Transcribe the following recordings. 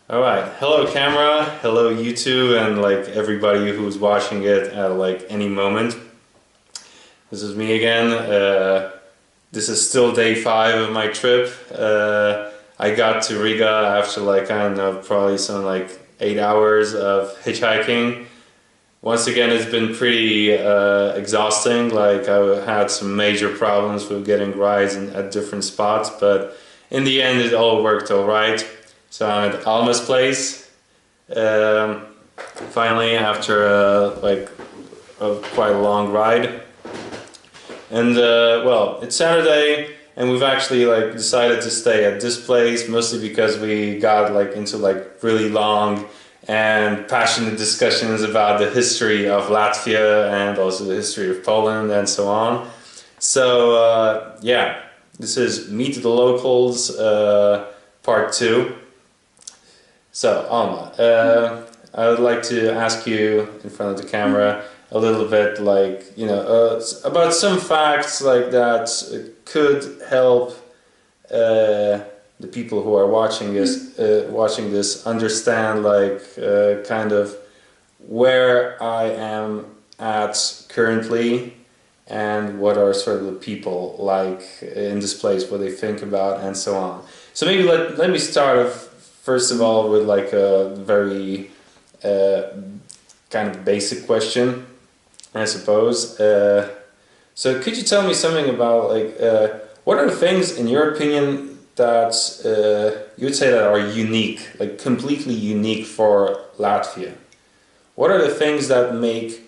All right, hello camera, hello YouTube, and like everybody who's watching it at like any moment. This is me again. This is still day 5 of my trip. I got to Riga after like, I don't know, probably some like 8 hours of hitchhiking. Once again, it's been pretty exhausting. Like, I had some major problems with getting rides at different spots, but in the end it all worked all right. So I'm at Alma's place. Um, Finally, after like a quite a long ride, and well, it's Saturday, and we've actually like decided to stay at this place mostly because we got like into like really long and passionate discussions about the history of Latvia and also the history of Poland and so on. So yeah, this is Meet the Locals part 2. So, Alma, I would like to ask you in front of the camera a little bit, like, about some facts like that could help the people who are watching this understand, like, kind of where I am at currently and what are sort of the people like in this place, what they think about, and so on. So maybe let me start off first of all with like a very kind of basic question, I suppose. So could you tell me something about like what are the things in your opinion that you would say that are unique, like completely unique for Latvia? What are the things that make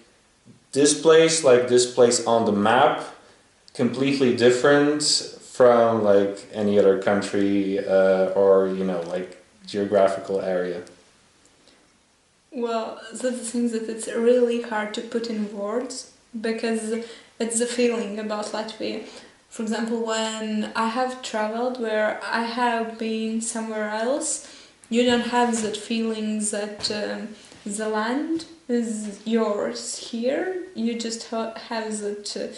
this place, like this place on the map, completely different from like any other country or like geographical area? Well, that's the thing that it's really hard to put in words because it's the feeling about Latvia. For example, when I have traveled where I have been somewhere else, you don't have that feeling that the land is yours here. You just have that,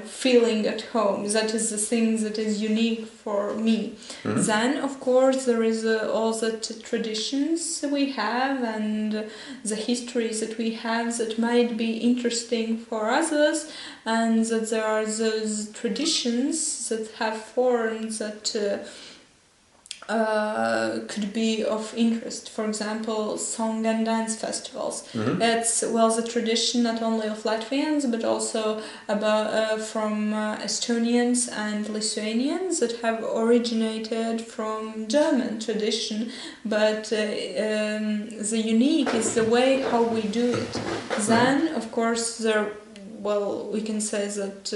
feeling at home. That is the thing that is unique for me. Mm-hmm. Then, of course, there is all the traditions we have and the histories that we have that might be interesting for others, and that there are those traditions that have formed that could be of interest. For example, song and dance festivals. Mm-hmm. It's the tradition not only of Latvians but also about from Estonians and Lithuanians that have originated from German tradition. But the unique is the way how we do it. Then, of course, we can say that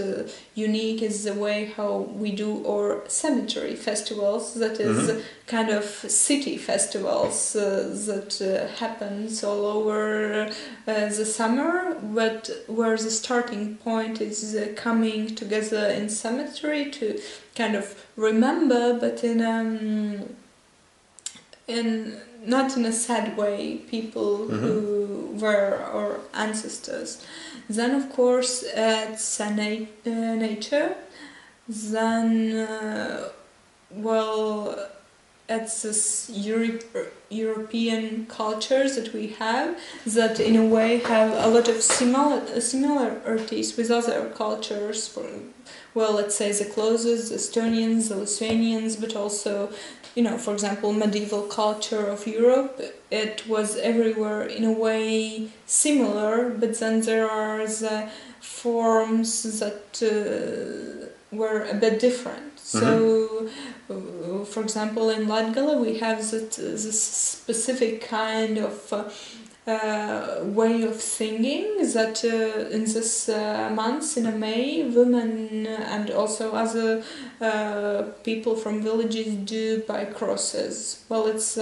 unique is the way how we do our cemetery festivals, that is kind of city festivals that happens all over the summer, but where the starting point is coming together in cemetery to kind of remember, but in not in a sad way, people who were our ancestors. Then, of course, it's nature. Then, it's this European cultures that we have that, in a way, have a lot of similarities with other cultures. Let's say the clothes, the Estonians, the Lithuanians, but also, for example, medieval culture of Europe. It was everywhere in a way similar, but then there are the forms that were a bit different. So, for example, in Latgale we have this specific kind of way of singing that in this month in May, women and also other people from villages do by crosses. Well, it's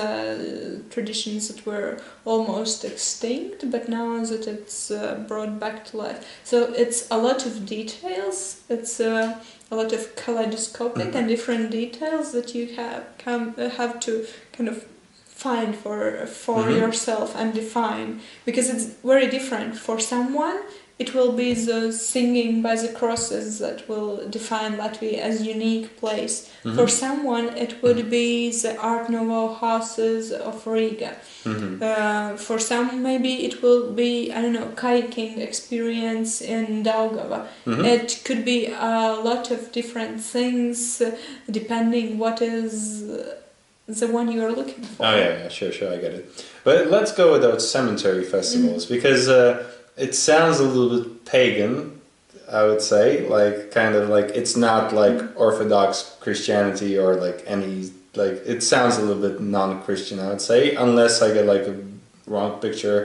traditions that were almost extinct, but now that it's brought back to life. So it's a lot of details. It's a lot of kaleidoscopic and different details that you have to kind of find for yourself and define, because it's very different for someone. it will be the singing by the crosses that will define Latvia as unique place. Mm-hmm. For someone, it would be the Art Nouveau houses of Riga. Mm-hmm. For some, maybe it will be, I don't know, kayaking experience in Daugava. Mm-hmm. It could be a lot of different things, depending what is the one you are looking for. Oh yeah, sure, I get it. But let's go with those cemetery festivals, because it sounds a little bit pagan, I would say, like kind of like it's not like Orthodox Christianity or like any, like it sounds a little bit non-Christian, I would say, unless I get like a wrong picture,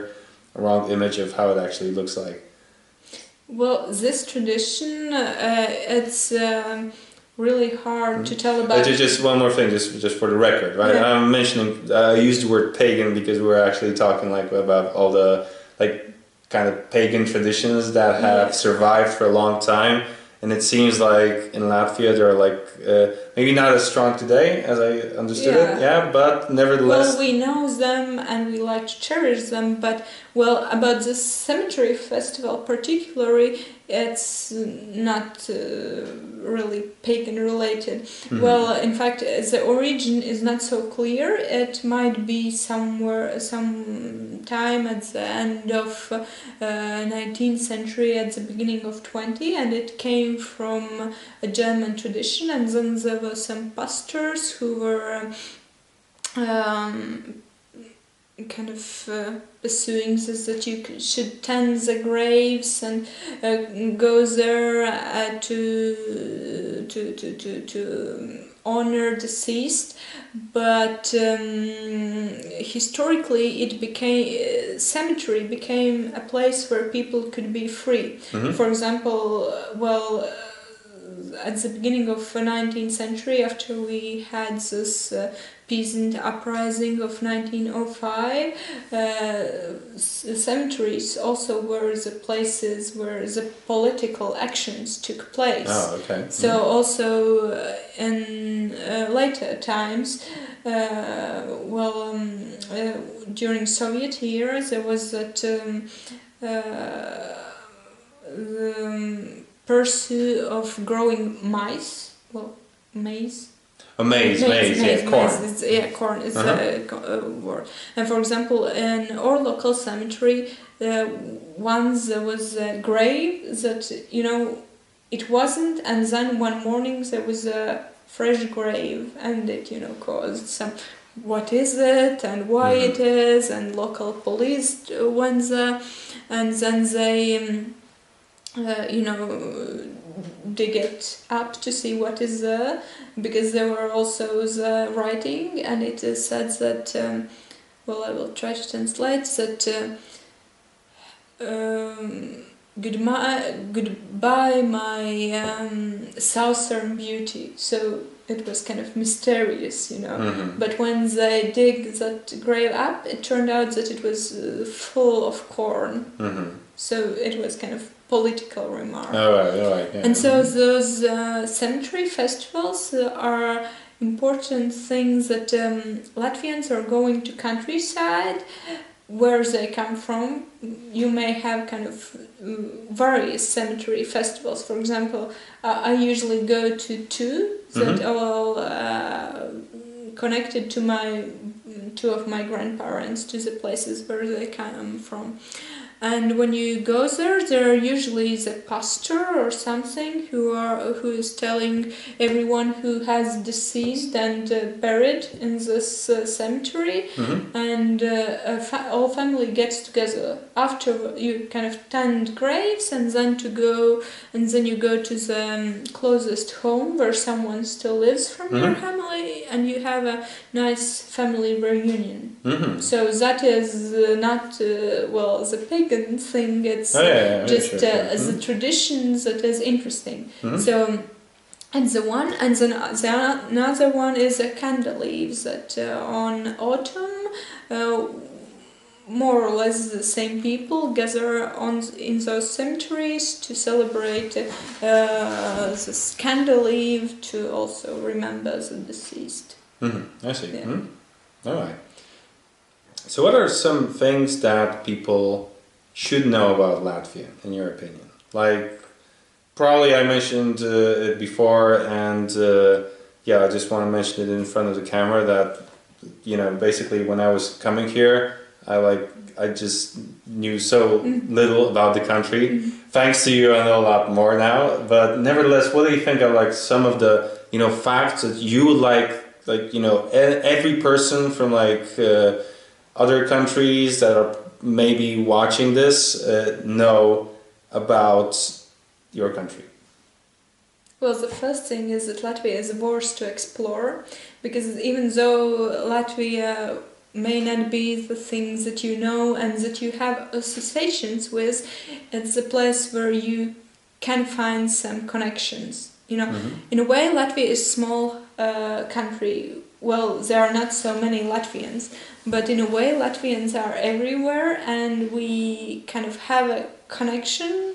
a wrong image of how it actually looks like. Well, this tradition, it's really hard to tell about. Just one more thing, just for the record, right? Yeah. I'm mentioning, I used the word pagan because we're actually talking like about all the like kind of pagan traditions that have survived for a long time, and it seems like in Latvia they're like maybe not as strong today as I understood it, but nevertheless. Well, we know them and we like to cherish them, but well, about this cemetery festival particularly, it's not really pagan related. Mm-hmm. Well, in fact, the origin is not so clear. It might be somewhere, some time at the end of 19th century, at the beginning of 20th, and it came from a German tradition, and then there were some pastors who were kind of pursuing this, that you should tend the graves and go there to honor deceased, but historically it became cemetery became a place where people could be free. Mm-hmm. For example, at the beginning of the 19th century, after we had this peasant uprising of 1905, cemeteries also were the places where the political actions took place. Oh, okay. So also in later times, during Soviet era, there was that pursuit of growing maize. Maize, corn. Corn is a word. And for example, in our local cemetery, once there was a grave that, it wasn't, and then one morning there was a fresh grave, and it, caused some, what is it, and why it is, and local police went there, and then they dig it up to see what is there, because there were also the writing, and it is said that, I will try to translate, that goodbye my southern beauty. So it was kind of mysterious, but when they dig that grave up, it turned out that it was full of corn. So it was kind of political remark. All right, yeah. And so those cemetery festivals are important things that Latvians are going to countryside where they come from. You may have kind of various cemetery festivals. For example, I usually go to two that are all connected to two of my grandparents, to the places where they come from. And when you go there are usually the pastor or something who is telling everyone who has deceased and buried in this cemetery, and all family gets together after you kind of tend graves, and then you go to the closest home where someone still lives from your family, and you have a nice family reunion. So that is not the pagan thing. It's just the traditions that is interesting. So and the one, and then another one is a candle leaves that on autumn. More or less the same people gather in those cemeteries to celebrate this candle eve, to also remember the deceased. I see. All right. So what are some things that people should know about Latvia, in your opinion? Like, probably I mentioned it before, and yeah, I just want to mention it in front of the camera that, you know, basically when I was coming here, I just knew so little about the country. Thanks to you, I know a lot more now. But nevertheless, what do you think of like some of the, you know, facts that you would like, you know, every person from like other countries that are maybe watching this know about your country? Well, the first thing is that Latvia is worth to explore, because even though Latvia may not be the things that you know and that you have associations with, it's a place where you can find some connections. You know, in a way, Latvia is a small country. Well, there are not so many Latvians, but in a way, Latvians are everywhere, and we kind of have a connection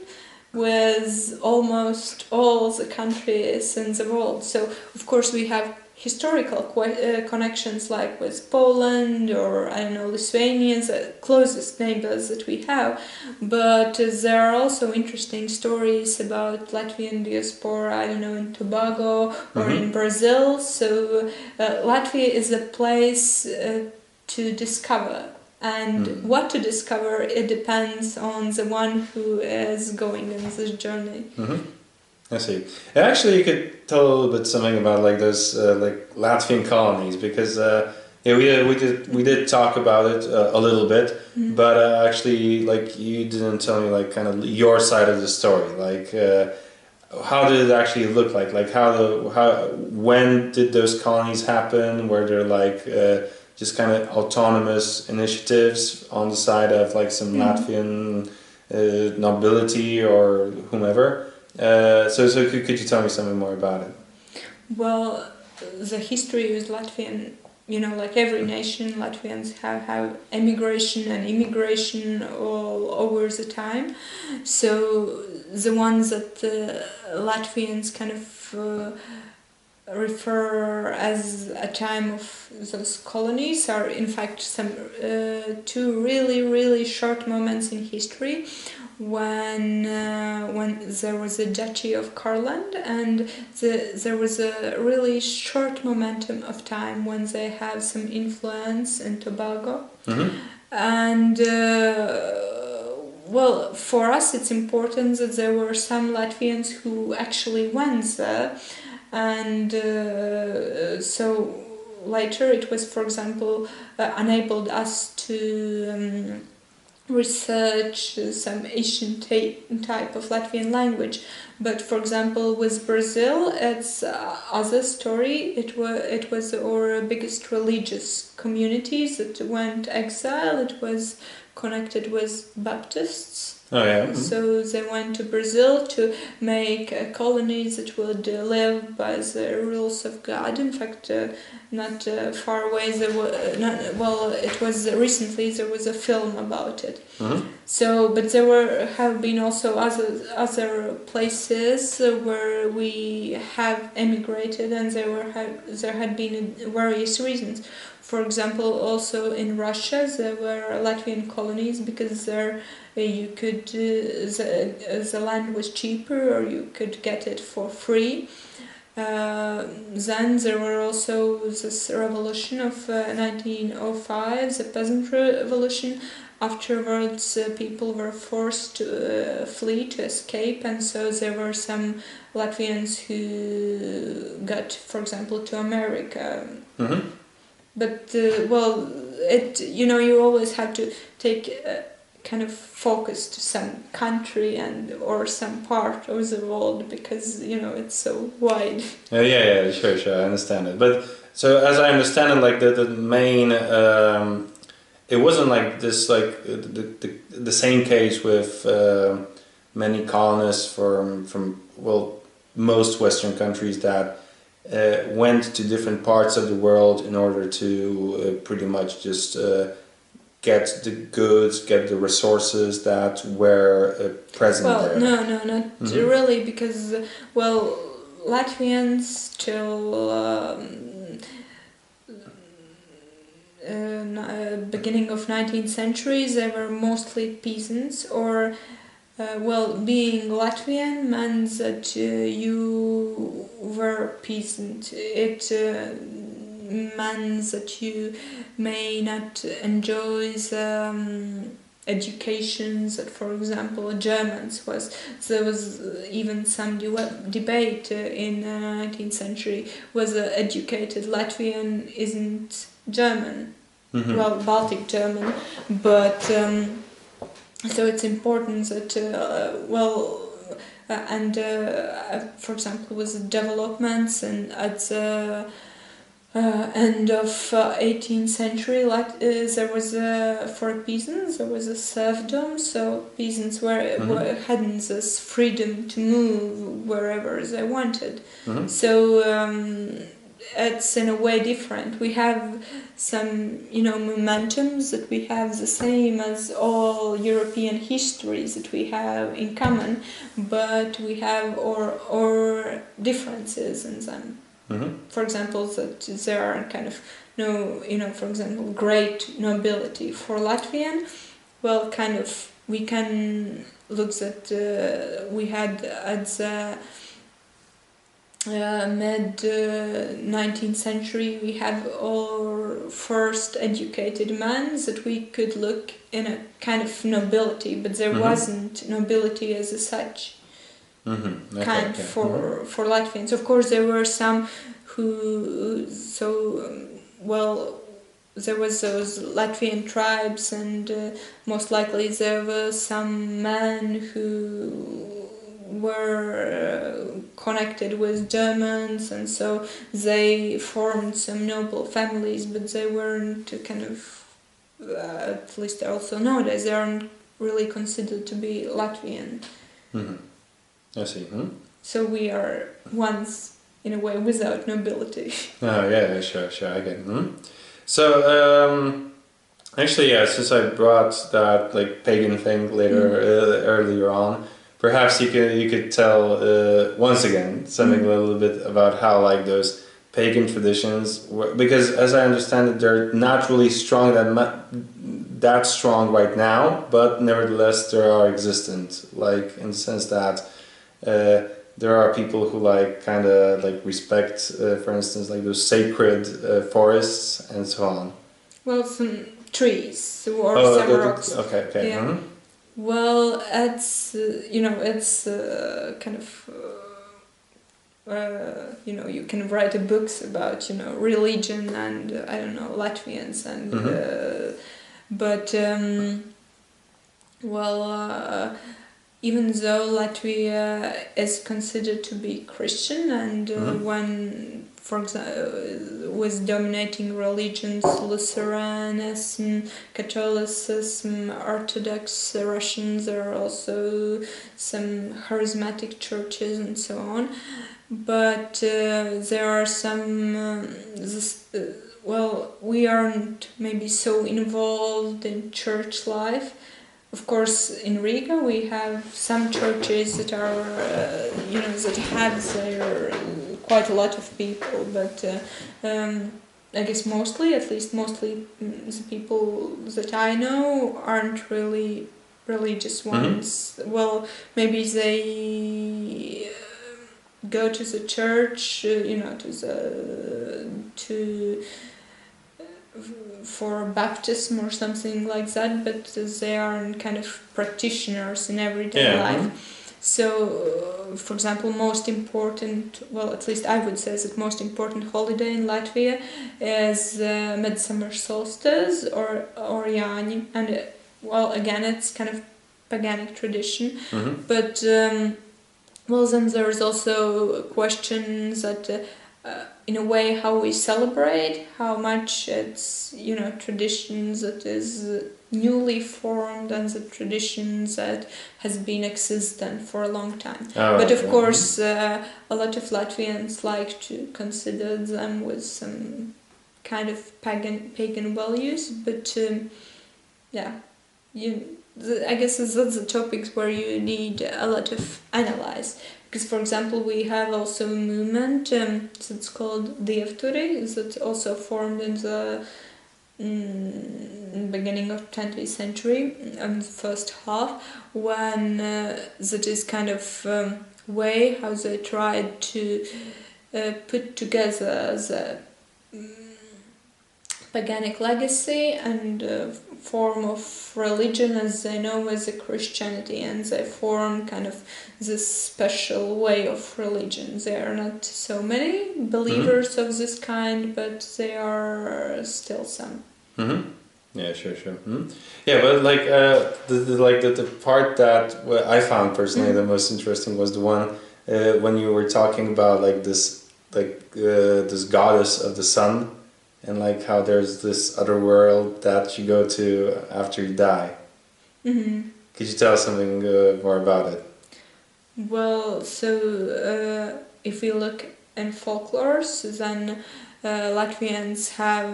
with almost all the countries in the world. So, of course, we have historical connections like with Poland or, I don't know, Lithuania, the closest neighbors that we have. But there are also interesting stories about Latvian diaspora, I don't know, in Tobago or in Brazil. So Latvia is a place to discover. And what to discover, it depends on the one who is going on this journey. I see. And actually, you could tell a little bit something about like those like Latvian colonies, because yeah, we did talk about it a little bit, but actually, like you didn't tell me like kind of your side of the story. Like, how did it actually look like? Like when did those colonies happen? Were there like just kind of autonomous initiatives on the side of like some Latvian nobility or whomever? So could you tell me something more about it? Well, the history with Latvian, you know, like every nation, Latvians have emigration and immigration all over the time. So the ones that Latvians kind of refer as a time of those colonies are in fact some two really short moments in history when there was a Duchy of Courland, and there was a really short momentum of time when they had some influence in Tobago. And well, for us it's important that there were some Latvians who actually went there. And so later it was, for example, enabled us to research some Asian type of Latvian language. But for example, with Brazil, it's other story. It was our biggest religious communities that went exile. It was connected with Baptists. Oh yeah. So they went to Brazil to make colonies that would live by the rules of God. In fact, not far away there were it was recently there was a film about it. So, but there have been also other places where we have emigrated, and there had been various reasons. For example, also in Russia there were Latvian colonies because there you could the land was cheaper, or you could get it for free. Then there were also this revolution of 1905, the peasant revolution. Afterwards, people were forced to flee, to escape, and so there were some Latvians who got, for example, to America. But well, you always have to take kind of focus to some country or some part of the world, because it's so wide. Yeah, sure, I understand it. But so as I understand it, like the main, it wasn't like this, like the same case with many colonists from most Western countries that went to different parts of the world in order to pretty much just get the goods, get the resources that were present there. No, not really, because Latvians till beginning of 19th century, they were mostly peasants, or being Latvian meant that you were peasant. It meant that you may not enjoy the education that, for example, Germans was. There was even some debate in the 19th century whether educated Latvian isn't German, Baltic German, but so it's important that for example, with developments and at the end of 18th century, there was for peasants there was a serfdom, so peasants hadn't this freedom to move wherever they wanted. So it's in a way different. We have some momentums that we have the same as all European histories that we have in common, but we have our differences in them. For example, that there are kind of for example, great nobility for Latvian. Well, kind of we can look that we had at the mid 19th century, we have our first educated men that we could look in a kind of nobility, but there wasn't nobility as such. For Latvians. Of course, there were some who there was those Latvian tribes, and most likely there were some men who were connected with Germans, and so they formed some noble families, but they weren't kind of, at least also nowadays, they aren't really considered to be Latvian. I see. So we are once, in a way, without nobility. Oh yeah, sure, I get it. So actually, yeah, since I brought that like pagan thing earlier on, perhaps you could tell once again something a little bit about how like those pagan traditions were, because as I understand it, they're not really strong that strong right now, but nevertheless they are existent, like in the sense that there are people who like kind of like respect, for instance, like those sacred forests and so on. Well, some trees or some rocks. Okay. Yeah. Well, it's it's kind of you can write books about religion and I don't know, Latvians and but even though Latvia is considered to be Christian, and when, for example, with dominating religions, Lutheranism, Catholicism, Orthodox Russians, there are also some charismatic churches and so on. But there are some, we aren't maybe so involved in church life. Of course, in Riga we have some churches that are, that have their quite a lot of people, but I guess mostly the people that I know aren't really religious ones. Well, maybe they go to the church, for baptism or something like that, but they aren't kind of practitioners in everyday life. So, for example, most important, at least I would say that most important holiday in Latvia is midsummer solstice or Jāņi, and again it's kind of paganic tradition, but then there's also questions that in a way how we celebrate, how much it's traditions that is newly formed and the traditions that has been existent for a long time. But of course a lot of Latvians like to consider them with some kind of pagan values, but I guess that's the topics where you need a lot of analyze. Because, for example, we have also a movement that's called Dievturi, that also formed in the beginning of 20th century, and the first half, when that is kind of way how they tried to put together the paganic legacy and form of religion as they know as a Christianity, and they form kind of this special way of religion. There are not so many believers of this kind, but there are still some. Yeah, sure. Yeah, but like the part that I found personally the most interesting was the one when you were talking about like this goddess of the sun, and like how there's this other world that you go to after you die. Could you tell us something more about it? Well, so if we look in folklores, then Latvians have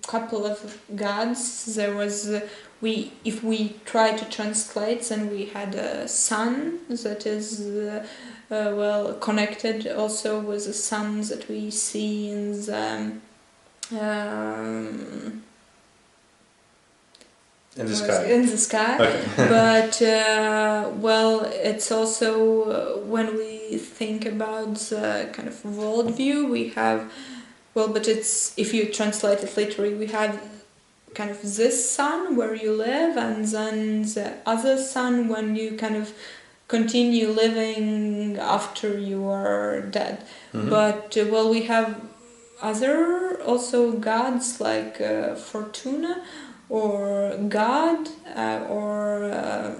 couple of gods. There was if we try to translate, then we had a sun that is connected also with the sun that we see in the in the sky. Okay. But it's also when we think about the kind of worldview we have. Well, but it's, if you translate it literally, we have kind of this sun where you live, and then the other sun when you kind of continue living after you are dead. But we have other also gods like Fortuna or God or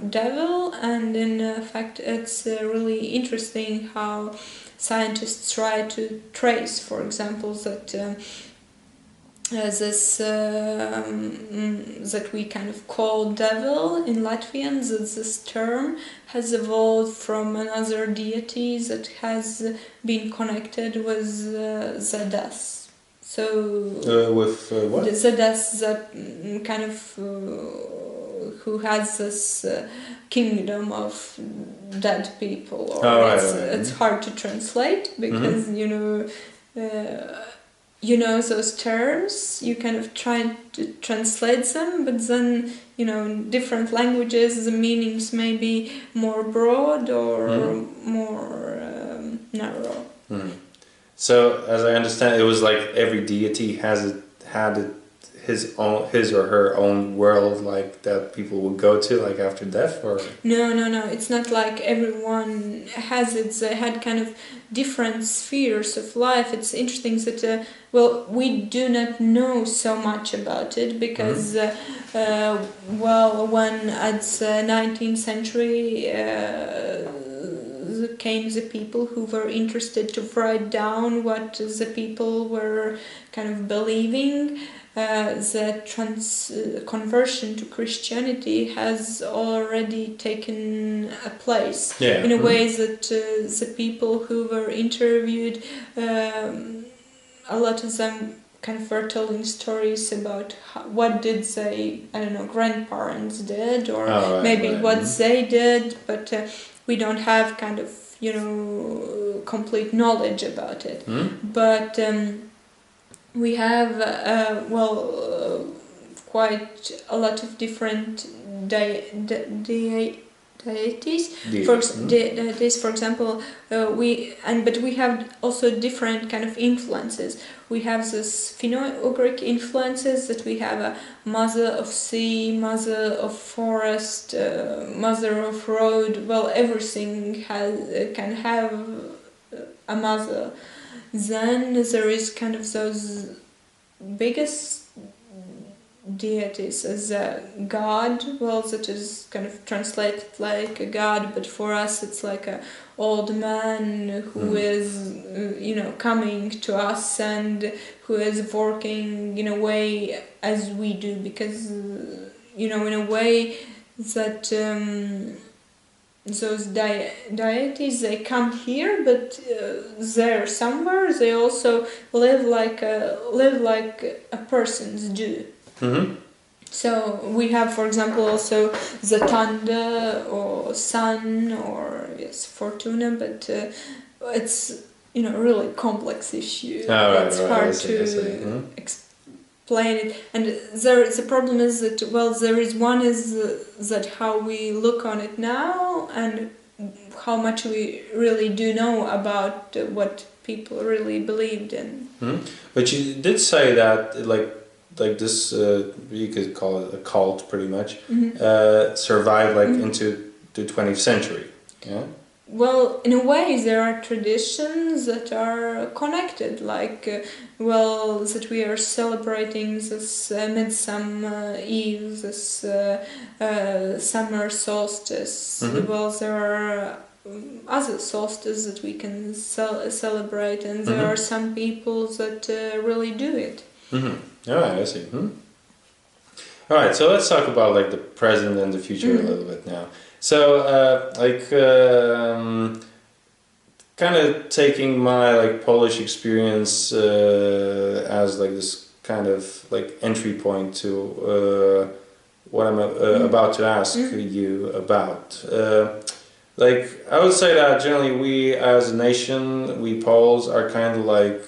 devil, and in fact it's really interesting how scientists try to trace, for example, that this that we kind of call devil in Latvian, that this term has evolved from another deity that has been connected with Zedas. So with what? Zedas, that kind of who has this kingdom of dead people, or it's hard to translate because you know those terms, you kind of try to translate them, but then in different languages the meanings may be more broad or more narrow. So as I understand, it was like every deity had his or her own world, like that people would go to like after death, or no, it's not like everyone has it. They had kind of different spheres of life. It's interesting that we do not know so much about it because when at the 19th century came the people who were interested to write down what the people were kind of believing. The conversion to Christianity has already taken a place in a way that the people who were interviewed, a lot of them kind of were telling stories about what did they, I don't know, grandparents did, or what they did, but we don't have kind of complete knowledge about it. But we have quite a lot of different deities. For example, but we have also different kind of influences. We have this Finno-Ugric influences, that we have a mother of sea, mother of forest, mother of road. Well, everything can have a mother. Then there is kind of those biggest deities as a god. Well, that is kind of translated like a god, but for us it's like a old man who is coming to us and who is working in a way as we do, because in a way that those deities, they come here, but they're somewhere. They also live like a persons do. So we have, for example, also the Tanda or Sun or Fortuna, but it's really complex issue. Oh, It's right, hard I see, to I see. explain it, and the problem is that there is one is that how we look on it now, and how much we really do know about what people really believed in. But you did say that like this you could call it a cult pretty much survived like into the 20th century. Yeah. Well, in a way, there are traditions that are connected, like, that we are celebrating this Midsummer Eve, this summer solstice. Well, there are other solstices that we can celebrate, and there are some people that really do it. All right, I see. All right, so let's talk about like the present and the future a little bit now. So, kind of taking my like Polish experience as like this kind of like entry point to what I'm about to ask you about. Like I would say that generally we as a nation, we Poles are kind of like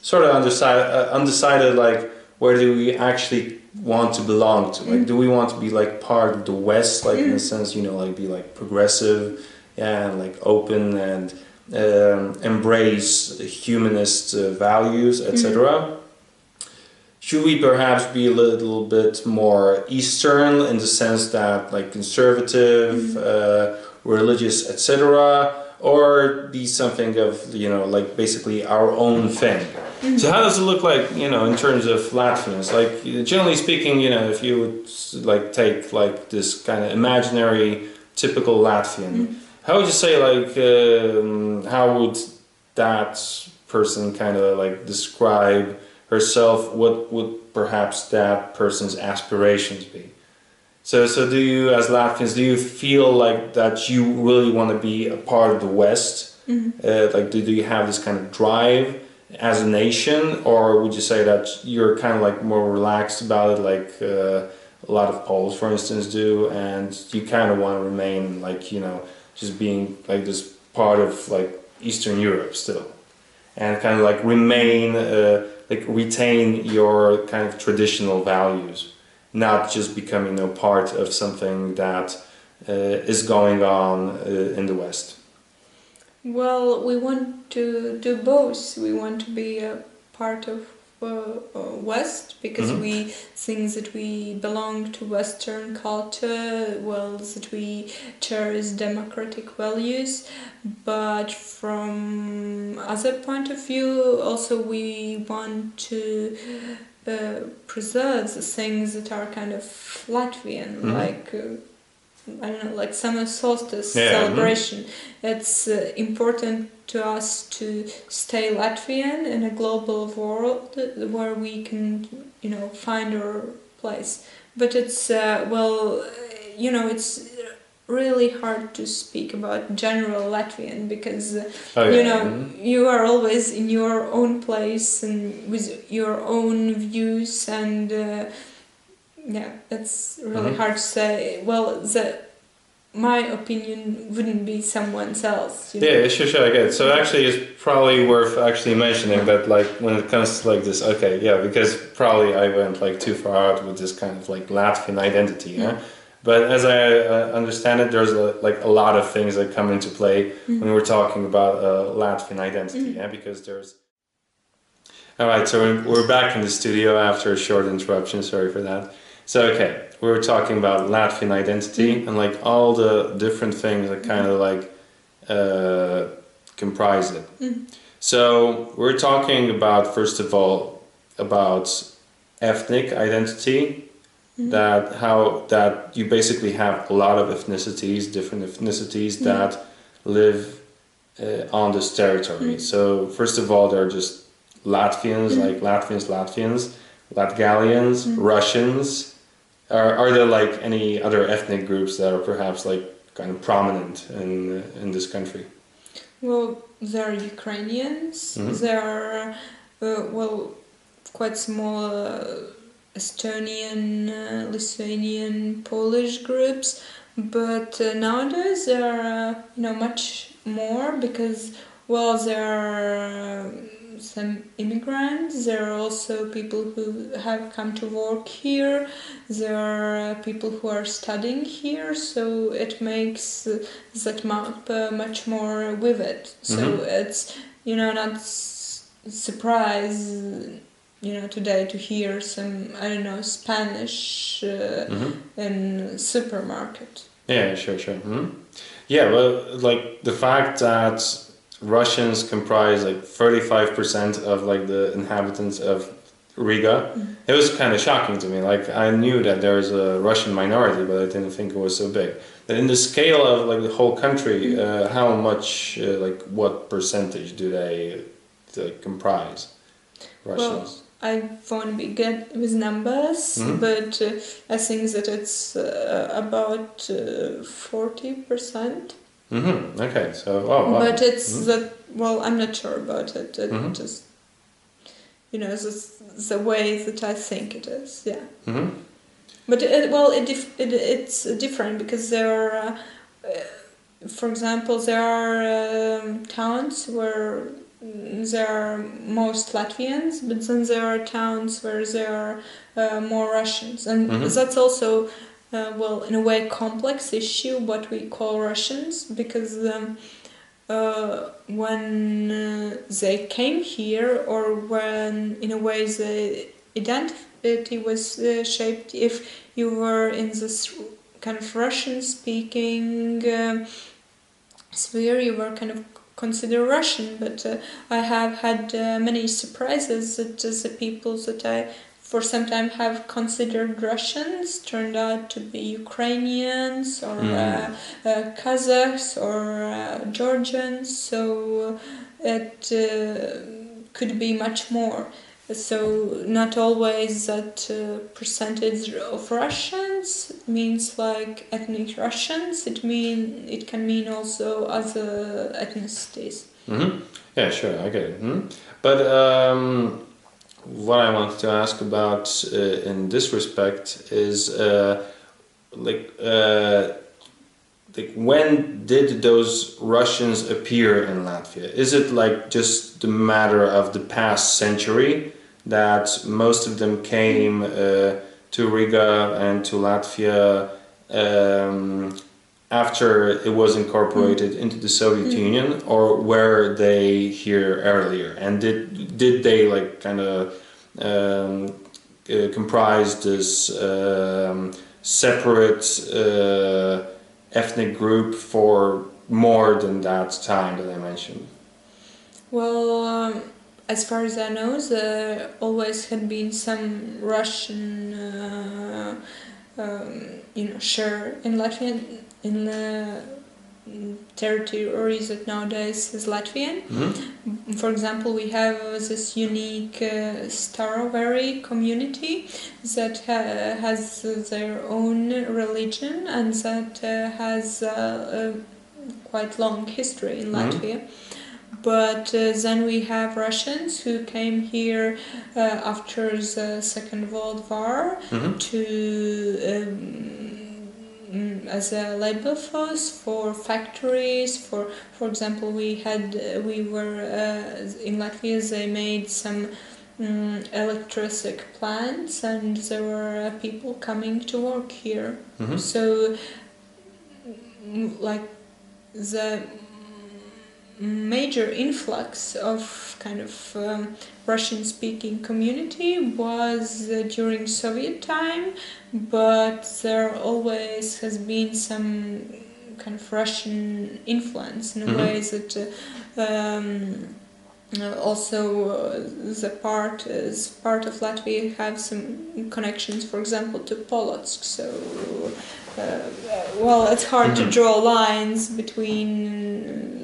sort of undecided like where do we actually want to belong to, like do we want to be like part of the West, like in a sense, like be like progressive and like open and embrace humanist values, etc. Should we perhaps be a little bit more Eastern in the sense that like conservative, religious, etc., or be something of like basically our own thing? So how does it look like in terms of Latvians? Like generally speaking, if you would like take like this kind of imaginary typical Latvian, how would you say like how would that person kind of like describe herself? What would perhaps that person's aspirations be? So do you, as Latvians, do you feel like that you really want to be a part of the West? Like, do you have this kind of drive as a nation, or would you say that you're kind of like more relaxed about it, like a lot of Poles, for instance, do, and you kind of want to remain like just being like this part of like Eastern Europe still, and kind of like remain like retain your kind of traditional values, not just becoming part of something that is going on in the West? Well, we want to do both. We want to be a part of West because we think that we belong to Western culture, well, that we cherish democratic values, but from other point of view, also we want to preserve the things that are kind of Latvian, like I don't know, like summer solstice celebration. It's important to us to stay Latvian in a global world where we can, find our place. But it's it's really hard to speak about general Latvian because you are always in your own place and with your own views and. It's really hard to say. Well, my opinion wouldn't be someone else. Yeah, sure, I get it. So actually, it's probably worth actually mentioning that, like, when it comes to like this, because probably I went like too far out with this kind of like Latvian identity, yeah. But as I understand it, there's like a lot of things that come into play when we're talking about Latvian identity, yeah, because there's. All right, so we're back in the studio after a short interruption. Sorry for that. So we were talking about Latvian identity and like all the different things that kind of like comprise it. So we're talking about, first of all, about ethnic identity, that you basically have a lot of ethnicities, different ethnicities that live on this territory. So first of all, there are just Latvians, like Latvians, Latgalians, Russians. Are there like any other ethnic groups that are perhaps like kind of prominent in this country? Well, there are Ukrainians. There are quite small Estonian, Lithuanian, Polish groups. But nowadays there are much more because Well, there are some immigrants. There are also people who have come to work here. There are people who are studying here. So it makes that map much more vivid. So it's not surprise today to hear some Spanish in supermarket. Yeah, sure. Yeah, well, like the fact that Russians comprise like 35% of like the inhabitants of Riga, it was kind of shocking to me. Like I knew that there was a Russian minority, but I didn't think it was so big. But in the scale of like the whole country, how much, like what percentage do they comprise, Russians? Well, I won't be good with numbers, but I think that it's about 40%. Okay, so wow. But it's that. Well, I'm not sure about it. It just the way that I think it is. Yeah. But it's different because there are, for example, there are towns where there are most Latvians, but then there are towns where there are more Russians, and that's also, in a way, complex issue, what we call Russians, because when they came here, or when, in a way, the identity was shaped, if you were in this kind of Russian-speaking sphere, you were kind of considered Russian, but I have had many surprises that the people that I for some time have considered Russians turned out to be Ukrainians or Kazakhs or Georgians, so it could be much more. So not always that percentage of Russians means like ethnic Russians. It can mean also other ethnicities. Yeah, sure, I get it. But what I wanted to ask about in this respect is when did those Russians appear in Latvia? Is it like just the matter of the past century that most of them came to Riga and to Latvia after it was incorporated into the Soviet Union, or were they here earlier? And did they like kind of comprise this separate ethnic group for more than that time that I mentioned? Well, as far as I know, there always had been some Russian, share in Latvia, in the territory that nowadays is Latvian. For example, we have this unique Starovary community that has their own religion and that has a quite long history in Latvia. But then we have Russians who came here after the Second World War to as a labor force for factories. For example, we were in Latvia. They made some electric plants, and there were people coming to work here. So, like the major influx of kind of Russian-speaking community was during Soviet time, but there always has been some kind of Russian influence in a way that also the part of Latvia have some connections, for example, to Polotsk. So, it's hard to draw lines between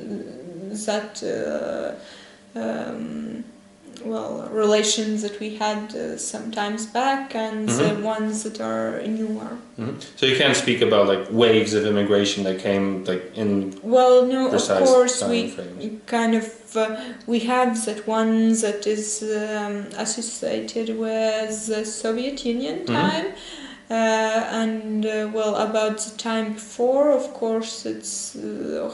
that relations that we had some times back and the ones that are newer. So you can't speak about like waves of immigration that came like in. Well, no, of course we frames. kind of we have that one that is associated with the Soviet Union time. Well, about the time before, of course, it's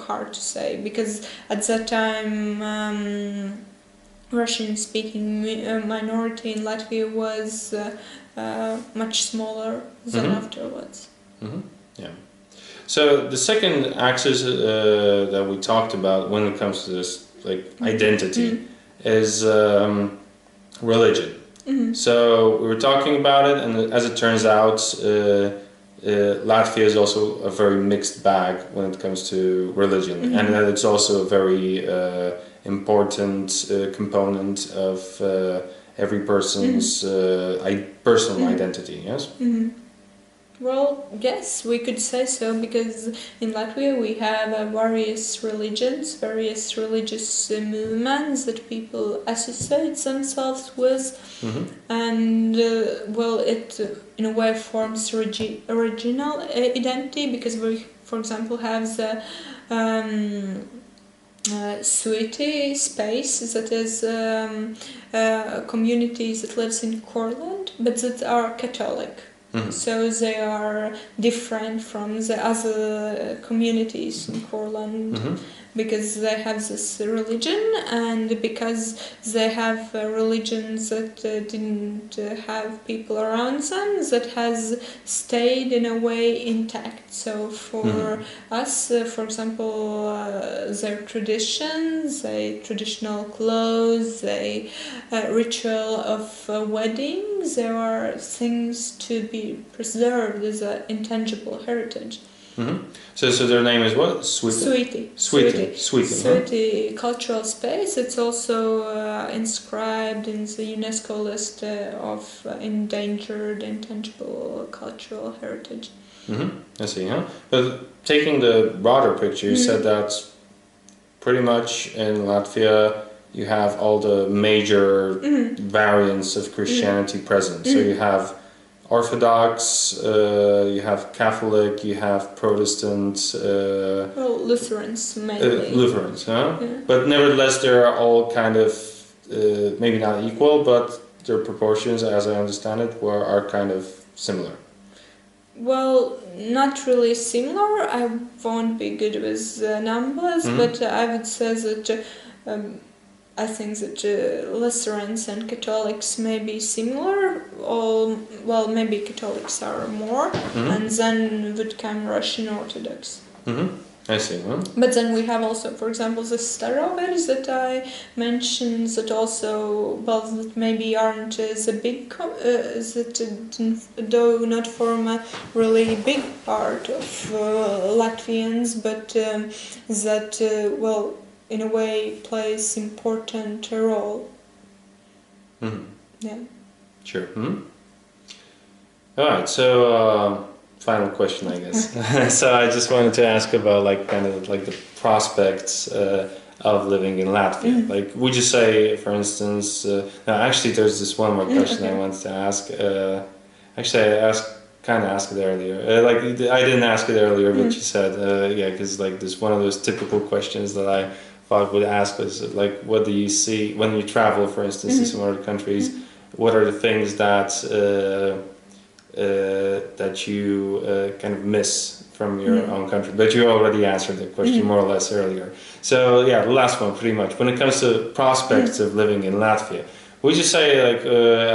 hard to say, because at that time Russian-speaking minority in Latvia was much smaller than afterwards. Yeah. So the second axis that we talked about when it comes to this like identity is religion. So we were talking about it, and as it turns out, Latvia is also a very mixed bag when it comes to religion, and that it's also a very important component of every person's personal identity. Yes. Well, yes, we could say so, because in Latvia we have various religions, various religious movements that people associate themselves with, and well, it in a way forms original identity, because we, for example, have the Suiti space, that is community that lives in Courland, but that are Catholic. So they are different from the other communities in Courland, because they have this religion, and because they have religions that didn't have people around them, that has stayed in a way intact. So for us, for example, their traditions, their traditional clothes, their ritual of weddings, there are things to be preserved as an intangible heritage. So their name is what? Suiti cultural space. It's also inscribed in the UNESCO list of endangered intangible cultural heritage. I see. But taking the broader picture, you said that pretty much in Latvia you have all the major variants of Christianity present. So you have Orthodox, you have Catholic, you have Protestant. Well, Lutherans mainly. Lutherans, but nevertheless, they are all kind of maybe not equal, but their proportions, as I understand it, are kind of similar. Well, not really similar. I won't be good with numbers, but I would say that I think that Lutherans and Catholics may be similar, or well, maybe Catholics are more, and then would come Russian Orthodox. I see. But then we have also, for example, the Starovers that I mentioned, that also, well, that maybe aren't the big, that do not form a really big part of Latvians, but that, well, in a way plays important role. Yeah. Sure. All right. So final question, I guess. So I just wanted to ask about like kind of like the prospects of living in Latvia. Like, would you say, for instance, no, actually, there's this one more question I wanted to ask. Actually, I asked it earlier. Like I didn't ask it earlier, but you said, yeah, because like this one of those typical questions that I thought would ask was like, what do you see when you travel, for instance, to some other countries? What are the things that that you kind of miss from your own country? But you already answered the question more or less earlier. So yeah, the last one pretty much. When it comes to prospects of living in Latvia, would you say like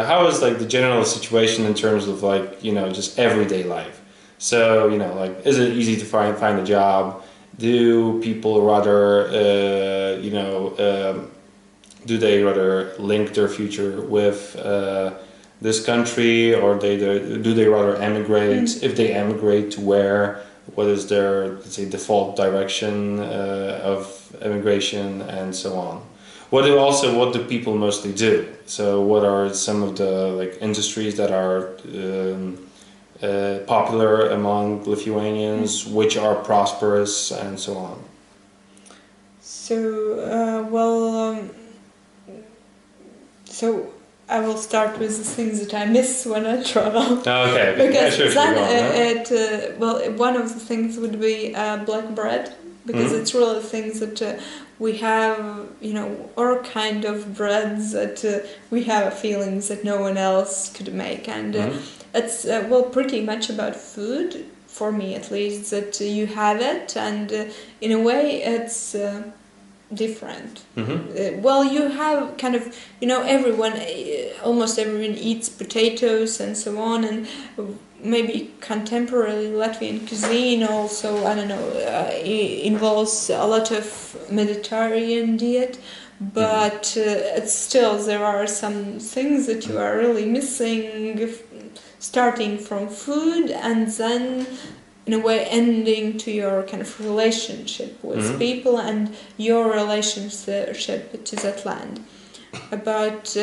how is like the general situation in terms of like, you know, just everyday life? So, you know, like, is it easy to find a job? Do people rather do they rather link their future with this country, or do they rather emigrate? If they emigrate, to where? What is their, let's say, default direction of emigration, and so on? What do people mostly do? So what are some of the like industries that are popular among Lithuanians, which are prosperous, and so on? So so I will start with the things that I miss when I travel. Okay. Because yeah, then sure, one of the things would be black bread, because it's really things that we have, you know, our kind of breads that we have a feeling that no one else could make, and it's well pretty much about food for me at least, that you have it, and in a way it's different. Well, you have kind of, everyone, almost everyone eats potatoes and so on, and maybe contemporary Latvian cuisine also, I don't know, involves a lot of Mediterranean diet, but it's still, there are some things that you are really missing, starting from food and then in a way ending to your kind of relationship with people and your relationship to that land. About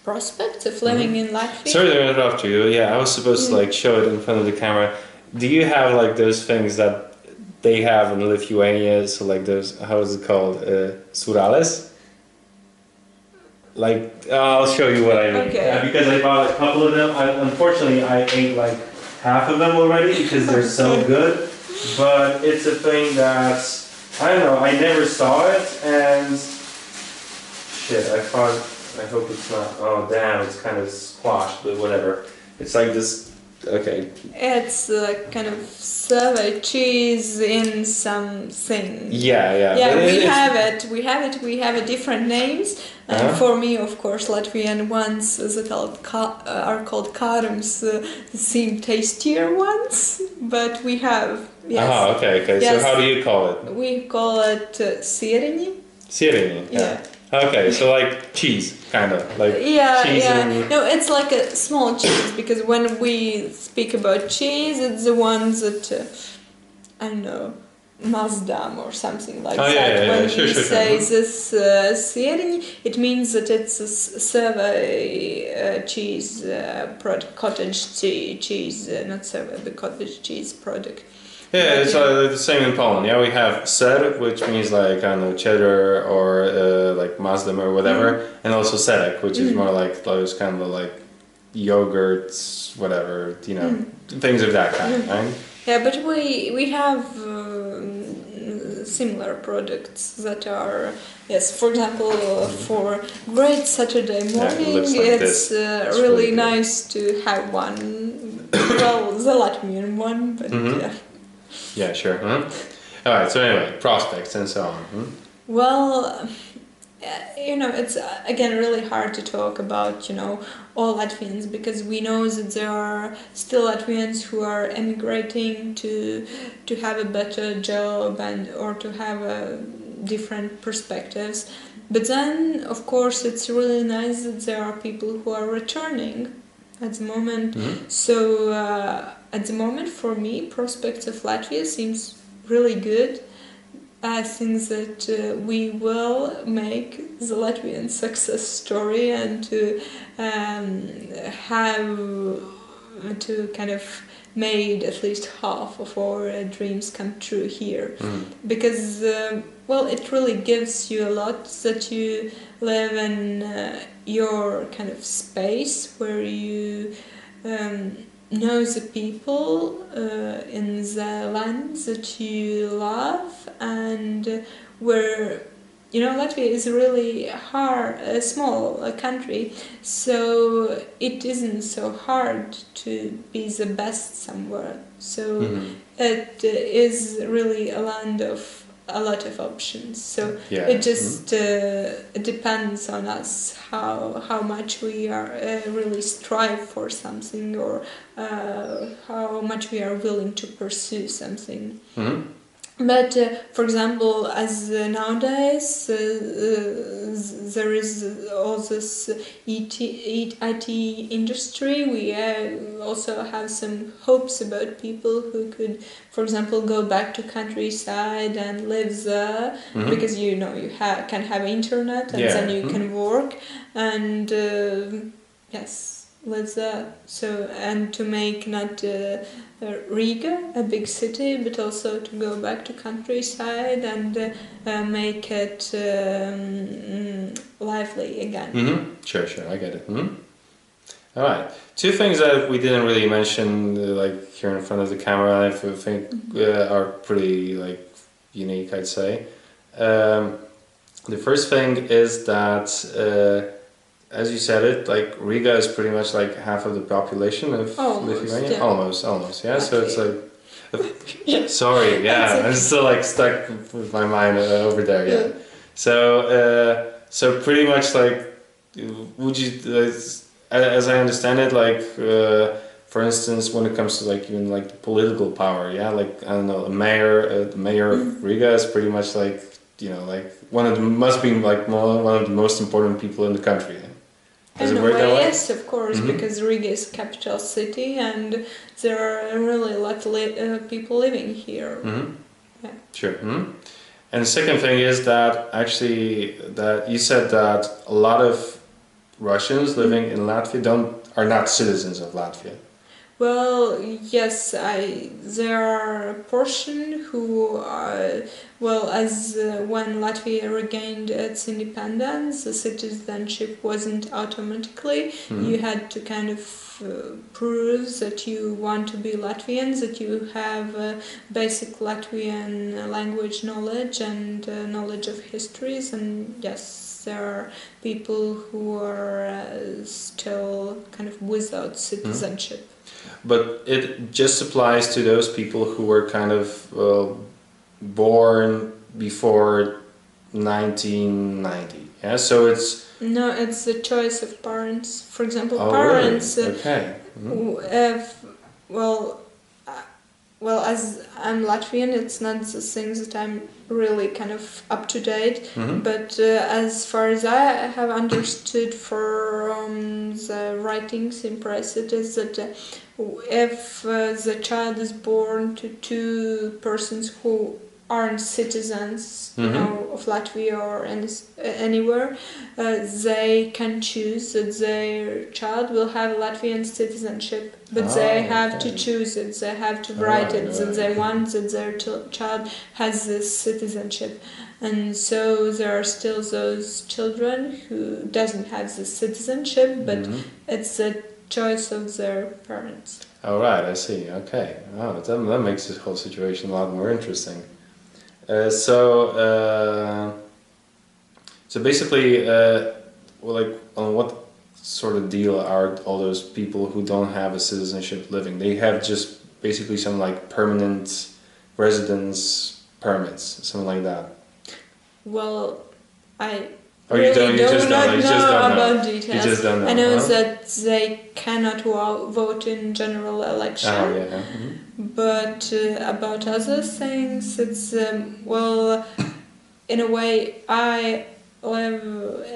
prospects of living in Latvia. Sorry to interrupt you. Yeah, I was supposed to show it in front of the camera. Do you have those things that they have in Lithuania? So those, how is it called? Surales? I'll show you what I mean. Okay. Because I bought a couple of them. Unfortunately, I ate half of them already because they're so good. But it's a thing that, I don't know, I never saw it, and shit, I hope it's not, oh damn, it's kind of squashed, but whatever. It's like this, okay. It's kind of Sava cheese in something. Yeah. Yeah, we have a different names. And for me, of course, Latvian ones that are called karums seem tastier ones, but we have, yes. Oh, okay. Yes. So how do you call it? We call it sieriņi. Sieriņi, yeah. Okay, so cheese, kind of, cheese. Yeah. No, it's like a small cheese, because when we speak about cheese, it's the ones that, I don't know, Mazdam or something like that. Yeah. When Sure. we say this sieriņi, it means that it's a Sava cheese product, cottage cheese, not Sava, the cottage cheese product. Yeah, it's the same in Poland. Yeah, we have ser, which means I don't know, cheddar or Mazdam or whatever, and also sedek, which is more those kind of yogurts, whatever, things of that kind, right? Yeah, but we have similar products that are, yes, for example, for great Saturday morning, it's really nice to have one, well, the Latvian one, but yeah. Yeah, sure. Alright, so anyway, prospects and so on. Well, it's again really hard to talk about, all Latvians, because we know that there are still Latvians who are emigrating to have a better job or to have different perspectives. But then, of course, it's really nice that there are people who are returning at the moment. So at the moment, for me, prospects of Latvia seems really good. I think that we will make the Latvian success story, and to have to kind of made at least half of our dreams come true here. Because well, it really gives you a lot that you live in your kind of space where you know the people in the land that you love, and where Latvia is really a small country, so it isn't so hard to be the best somewhere. So it is really a land of a lot of options. So it just depends on us how much we are really strive for something, or how much we are willing to pursue something. But for example, as nowadays there is all this IT industry, we also have some hopes about people who could, for example, go back to countryside and live there, because you can have internet, and then you can work and live there. So, and to make not Riga a big city, but also to go back to countryside and make it lively again. Sure, I get it. All right, two things that we didn't really mention, here in front of the camera, I think are pretty unique, I'd say. The first thing is that as you said it, like Riga is pretty much like half of the population of Lithuania. Yeah. Almost, yeah. Okay. So it's like, sorry, yeah, Okay. I'm still like stuck with my mind over there, yeah. So, so pretty much like, would you, as I understand it, like, for instance, when it comes to like even like the political power, yeah, like I don't know, the mayor of Riga is pretty much like, you know, like must be like one of the most important people in the country. Yeah? Does In it a work way, that way? yes, of course, because Riga is a capital city and there are really a lot of people living here. Yeah. Sure. And the second thing is that actually that you said that a lot of Russians living in Latvia are not citizens of Latvia. Well, yes, there are a portion who are, well, as when Latvia regained its independence, the citizenship wasn't automatically. You had to kind of prove that you want to be Latvians, that you have basic Latvian language knowledge and knowledge of histories, and yes, there are people who are still kind of without citizenship. But it just applies to those people who were kind of born before 1990. Yeah, so it's No, it's the choice of parents. For example, oh, parents. Really? Okay. Well, well, as I'm Latvian, it's not the things that I'm really kind of up to date. But as far as I have understood from the writings in press, it is that if the child is born to two persons who aren't citizens, you know, of Latvia or anywhere, they can choose that their child will have Latvian citizenship, but they have to choose it. They have to write it that they want that their child has this citizenship, and so there are still those children who doesn't have the citizenship, but it's the choice of their parents. All right, I see. Okay. Oh, that makes this whole situation a lot more interesting. So basically, well, like on what sort of deal are all those people who don't have a citizenship living? They have just basically some like permanent residence permits, something like that. Well, I Or really you don't know about know. details. You just don't know. I know that they cannot vote in general election. Oh yeah. But about other things, it's well, in a way, I live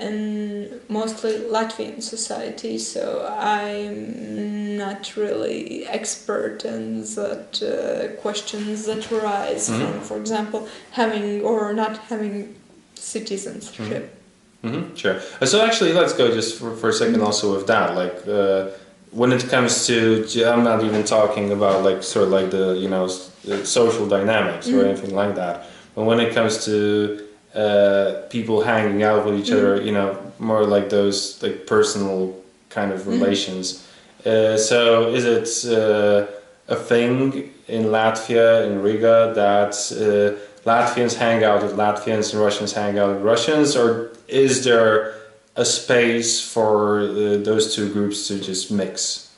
in mostly Latvian society, so I'm not really expert in that questions that arise from, for example, having or not having citizenship. Sure. So actually, let's go just for a second also with that. Like when it comes to, I'm not even talking about like sort of like the, you know, the social dynamics or anything like that. But when it comes to people hanging out with each other, you know, more like those like personal kind of relations. So is it a thing in Latvia, in Riga, that Latvians hang out with Latvians and Russians hang out with Russians, or is there a space for those two groups to just mix?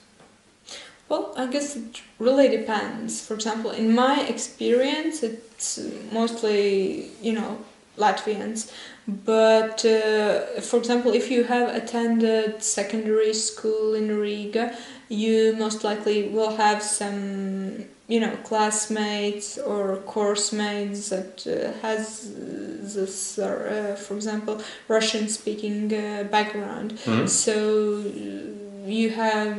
Well, I guess it really depends. For example, in my experience, it's mostly, you know, Latvians. But, for example, if you have attended secondary school in Riga, you most likely will have some, you know, classmates or course mates that has this, for example, Russian-speaking background. So you have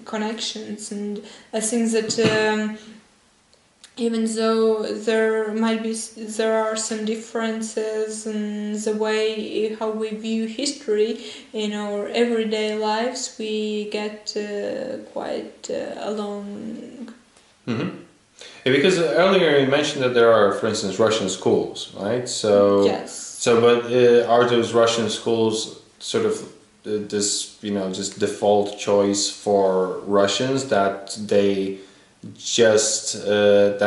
connections, and I think that even though there are some differences in the way how we view history in our everyday lives, we get quite along. Yeah, because earlier you mentioned that there are, for instance, Russian schools, right? So yes. So, but are those Russian schools sort of this, you know, just default choice for Russians, that they just I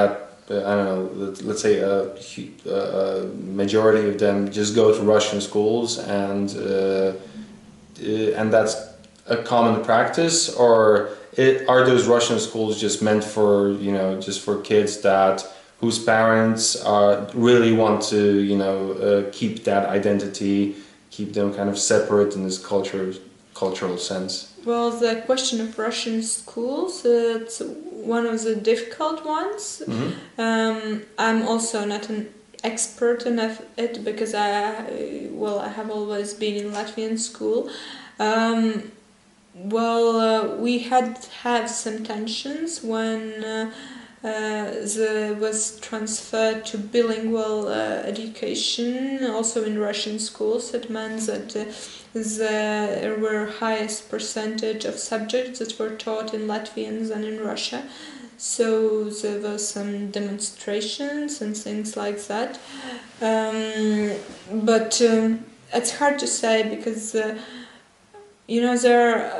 don't know, let's say a majority of them just go to Russian schools and and that's a common practice, or are those Russian schools just meant for, you know, just for kids that whose parents really want to, you know, keep that identity, keep them kind of separate in this cultural sense? Well, the question of Russian schools, it's one of the difficult ones. I'm also not an expert in it because I have always been in Latvian school. We had some tensions when was transferred to bilingual education, also in Russian schools. It meant that there were highest percentage of subjects that were taught in Latvian than in Russia. So there were some demonstrations and things like that. But it's hard to say because there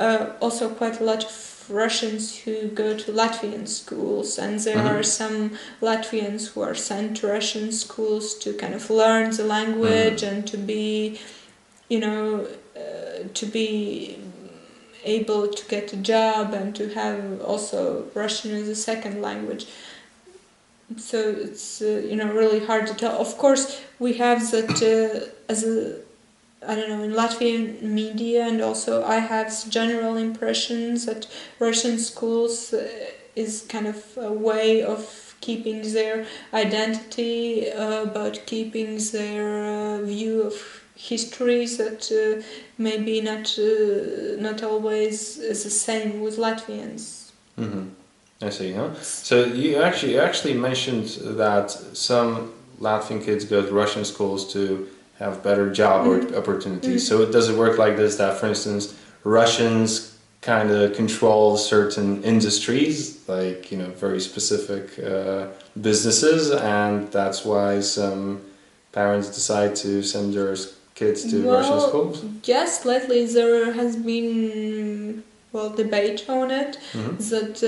are also quite a lot of Russians who go to Latvian schools, and there are some Latvians who are sent to Russian schools to kind of learn the language and to be, to be able to get a job and to have also Russian as a second language. So it's really hard to tell. Of course, we have that in Latvian media, and also I have general impressions that Russian schools is kind of a way of keeping their identity, about keeping their view of histories that maybe not always is the same with Latvians. I see. Huh? So you actually mentioned that some Latvian kids go to Russian schools to have better job opportunities. So does it work like this, that for instance Russians kind of control certain industries, like very specific businesses, and that's why some parents decide to send their kids to Russian schools? Yes, lately there has been debate on it, that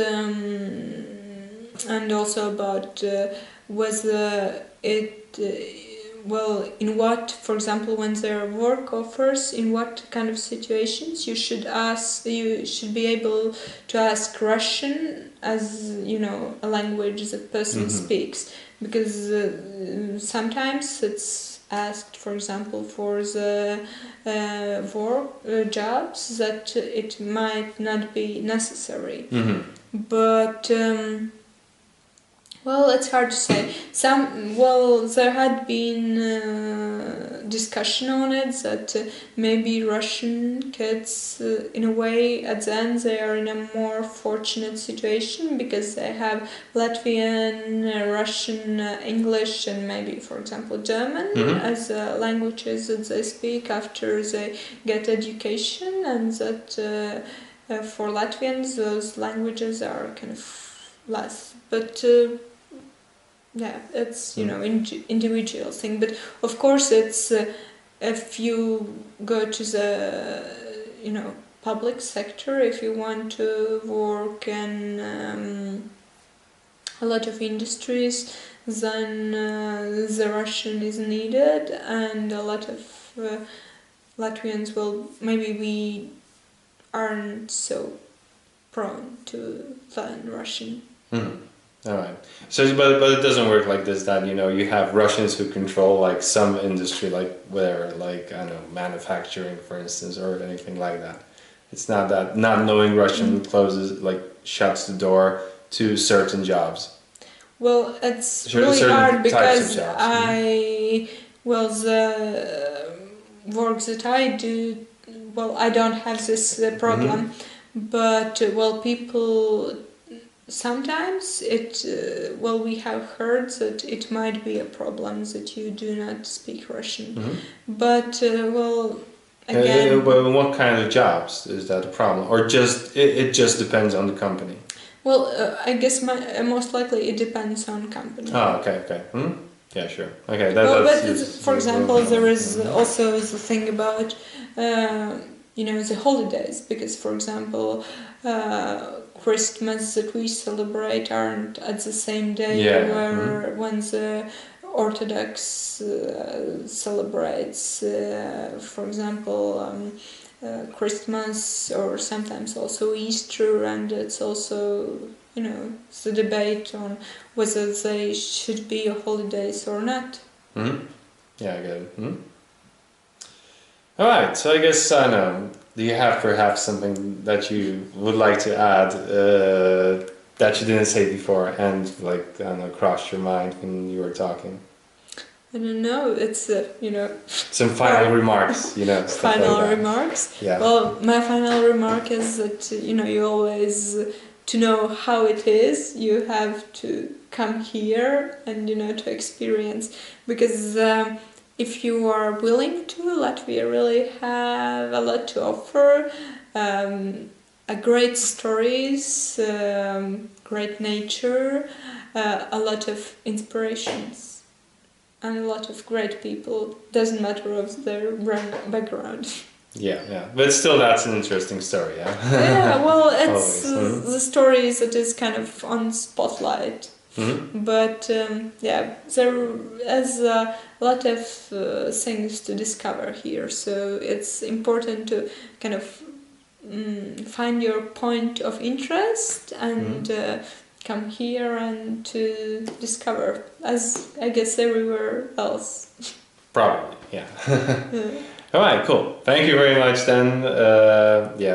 and also about whether it in what, for example, when there are work offers, in what kind of situations you should be able to ask Russian as a language that person speaks, because sometimes it's asked, for example, for the work jobs that it might not be necessary, but it's hard to say. There had been discussion on it that maybe Russian kids, in a way, at the end they are in a more fortunate situation because they have Latvian, Russian, English, and maybe, for example, German as languages that they speak after they get education, and that for Latvians those languages are kind of less. But it's individual thing. But of course, it's if you go to the public sector, if you want to work in a lot of industries, then the Russian is needed, and a lot of Latvians we aren't so prone to learn Russian. All right. So, but it doesn't work like this. That you have Russians who control like some industry, like whatever, like I don't know, manufacturing, for instance, or anything like that. It's not that not knowing Russian shuts the door to certain jobs. Well, it's really hard because the work that I do, I don't have this problem, but people. Sometimes we have heard that it might be a problem that you do not speak Russian, but again. What kind of jobs is that a problem, or it just depends on the company? I guess most likely it depends on company. Oh, okay. Yeah, sure. Okay, for example, there is also the thing about the holidays, because, for example, Christmas that we celebrate aren't at the same day when the Orthodox celebrates. For example, Christmas or sometimes also Easter, and it's also, it's a debate on whether they should be holidays or not. Mm-hmm. Yeah, I get it. Mm-hmm. All right, so I guess I know. Do you have perhaps something that you would like to add that you didn't say before, and like I don't know, crossed your mind when you were talking? I don't know. It's Some final remarks, stuff final like that. remarks. Yeah. Well, my final remark is that you always, to know how it is, you have to come here and to experience, because if you are willing to, Latvia really have a lot to offer. A great stories, great nature, a lot of inspirations, and a lot of great people. Doesn't matter of their background. Yeah. But still, that's an interesting story, yeah? Yeah, well, it's Always. the stories that is kind of on spotlight. Mm-hmm. But there is a lot of things to discover here, so it's important to kind of find your point of interest and come here and to discover, as I guess everywhere else. Probably, yeah. Yeah. All right, cool. Thank you very much. Then,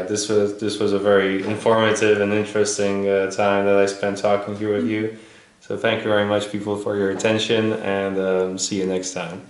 this was a very informative and interesting time that I spent talking here with you. So thank you very much, people, for your attention, and see you next time.